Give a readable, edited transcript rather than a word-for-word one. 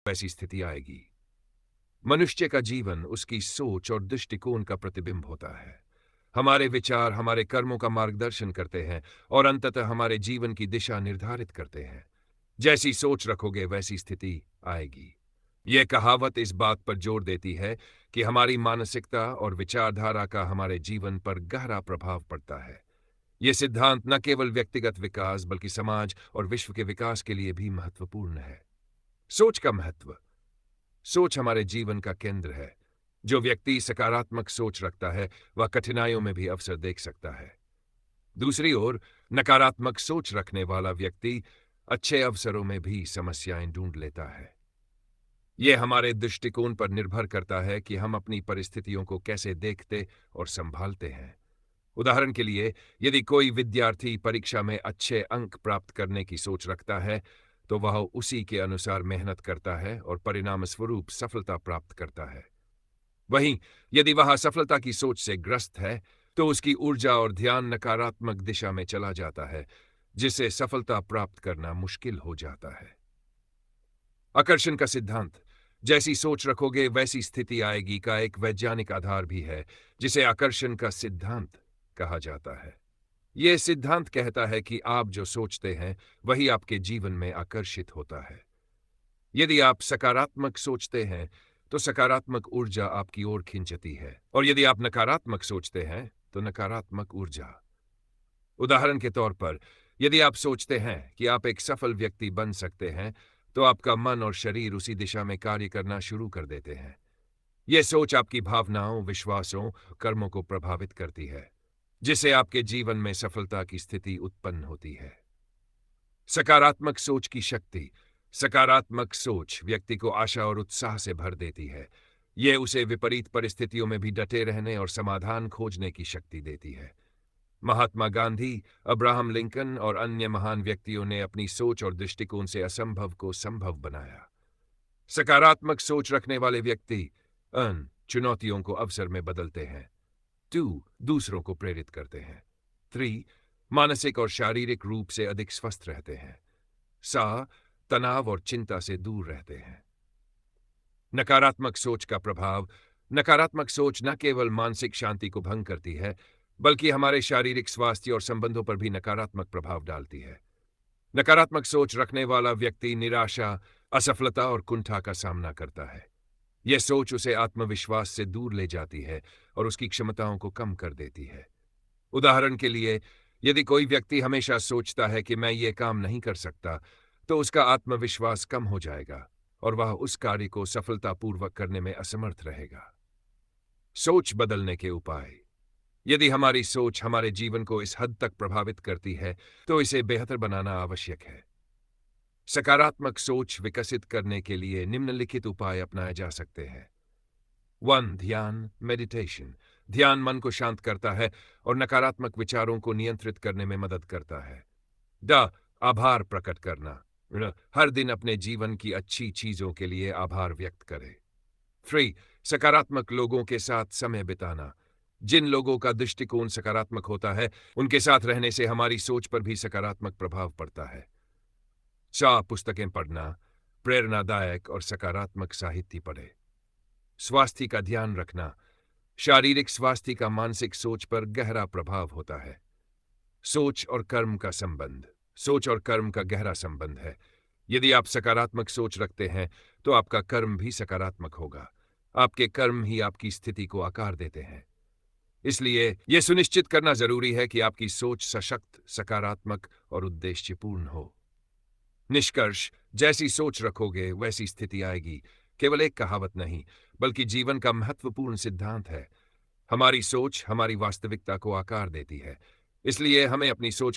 वैसी स्थिति आएगी। मनुष्य का जीवन उसकी सोच और दृष्टिकोण का प्रतिबिंब होता है। हमारे विचार हमारे कर्मों का मार्गदर्शन करते हैं और अंततः हमारे जीवन की दिशा निर्धारित करते हैं। जैसी सोच रखोगे वैसी स्थिति आएगी। यह कहावत इस बात पर जोर देती है कि हमारी मानसिकता और विचारधारा का हमारे जीवन पर गहरा प्रभाव पड़ता है। यह सिद्धांत न केवल व्यक्तिगत विकास बल्कि समाज और विश्व के विकास के लिए भी महत्वपूर्ण है। सोच का महत्व। सोच हमारे जीवन का केंद्र है। जो व्यक्ति सकारात्मक सोच रखता है वह कठिनाइयों में भी अवसर देख सकता है। दूसरी ओर नकारात्मक सोच रखने वाला व्यक्ति अच्छे अवसरों में भी समस्याएं ढूंढ लेता है। यह हमारे दृष्टिकोण पर निर्भर करता है कि हम अपनी परिस्थितियों को कैसे देखते और संभालते हैं। उदाहरण के लिए, यदि कोई विद्यार्थी परीक्षा में अच्छे अंक प्राप्त करने की सोच रखता है तो वह उसी के अनुसार मेहनत करता है और परिणाम स्वरूप सफलता प्राप्त करता है। वहीं यदि वह असफलता की सोच से ग्रस्त है तो उसकी ऊर्जा और ध्यान नकारात्मक दिशा में चला जाता है, जिससे सफलता प्राप्त करना मुश्किल हो जाता है। आकर्षण का सिद्धांत। जैसी सोच रखोगे वैसी स्थिति आएगी का एक वैज्ञानिक आधार भी है, जिसे आकर्षण का सिद्धांत कहा जाता है। यह सिद्धांत कहता है कि आप जो सोचते हैं वही आपके जीवन में आकर्षित होता है। यदि आप सकारात्मक सोचते हैं तो सकारात्मक ऊर्जा आपकी ओर खींचती है, और यदि आप नकारात्मक सोचते हैं तो नकारात्मक ऊर्जा। उदाहरण के तौर पर, यदि आप सोचते हैं कि आप एक सफल व्यक्ति बन सकते हैं तो आपका मन और शरीर उसी दिशा में कार्य करना शुरू कर देते हैं। यह सोच आपकी भावनाओं, विश्वासों, कर्मों को प्रभावित करती है, जिससे आपके जीवन में सफलता की स्थिति उत्पन्न होती है। सकारात्मक सोच की शक्ति। सकारात्मक सोच व्यक्ति को आशा और उत्साह से भर देती है। यह उसे विपरीत परिस्थितियों में भी डटे रहने और समाधान खोजने की शक्ति देती है। महात्मा गांधी, अब्राहम लिंकन और अन्य महान व्यक्तियों ने अपनी सोच और दृष्टिकोण से असंभव को संभव बनाया। सकारात्मक सोच रखने वाले व्यक्ति चुनौतियों को अवसर में बदलते हैं। 2. दूसरों को प्रेरित करते हैं। 3. मानसिक और शारीरिक रूप से अधिक स्वस्थ रहते हैं। तनाव और चिंता से दूर रहते हैं। नकारात्मक सोच का प्रभाव। नकारात्मक सोच न केवल मानसिक शांति को भंग करती है बल्कि हमारे शारीरिक स्वास्थ्य और संबंधों पर भी नकारात्मक प्रभाव डालती है। नकारात्मक सोच रखने वाला व्यक्ति निराशा, असफलता और कुंठा का सामना करता है। यह सोच उसे आत्मविश्वास से दूर ले जाती है और उसकी क्षमताओं को कम कर देती है। उदाहरण के लिए, यदि कोई व्यक्ति हमेशा सोचता है कि मैं ये काम नहीं कर सकता तो उसका आत्मविश्वास कम हो जाएगा और वह उस कार्य को सफलतापूर्वक करने में असमर्थ रहेगा। सोच बदलने के उपाय। यदि हमारी सोच हमारे जीवन को इस हद तक प्रभावित करती है तो इसे बेहतर बनाना आवश्यक है। सकारात्मक सोच विकसित करने के लिए निम्नलिखित उपाय अपनाए जा सकते हैं। 1. ध्यान, मेडिटेशन। ध्यान मन को शांत करता है और नकारात्मक विचारों को नियंत्रित करने में मदद करता है। आभार प्रकट करना। हर दिन अपने जीवन की अच्छी चीजों के लिए आभार व्यक्त करें। 3. सकारात्मक लोगों के साथ समय बिताना। जिन लोगों का दृष्टिकोण सकारात्मक होता है उनके साथ रहने से हमारी सोच पर भी सकारात्मक प्रभाव पड़ता है। 4. पुस्तकें पढ़ना। प्रेरणादायक और सकारात्मक साहित्य पढ़ें। स्वास्थ्य का ध्यान रखना। शारीरिक स्वास्थ्य का मानसिक सोच पर गहरा प्रभाव होता है। सोच और कर्म का संबंध। सोच और कर्म का गहरा संबंध है। यदि आप सकारात्मक सोच रखते हैं तो आपका कर्म भी सकारात्मक होगा। आपके कर्म ही आपकी स्थिति को आकार देते हैं। इसलिए यह सुनिश्चित करना जरूरी है कि आपकी सोच सशक्त, सकारात्मक और उद्देश्यपूर्ण हो। निष्कर्ष। जैसी सोच रखोगे वैसी स्थिति आएगी केवल एक कहावत नहीं बल्कि जीवन का महत्वपूर्ण सिद्धांत है। हमारी सोच हमारी वास्तविकता को आकार देती है, इसलिए हमें अपनी सोच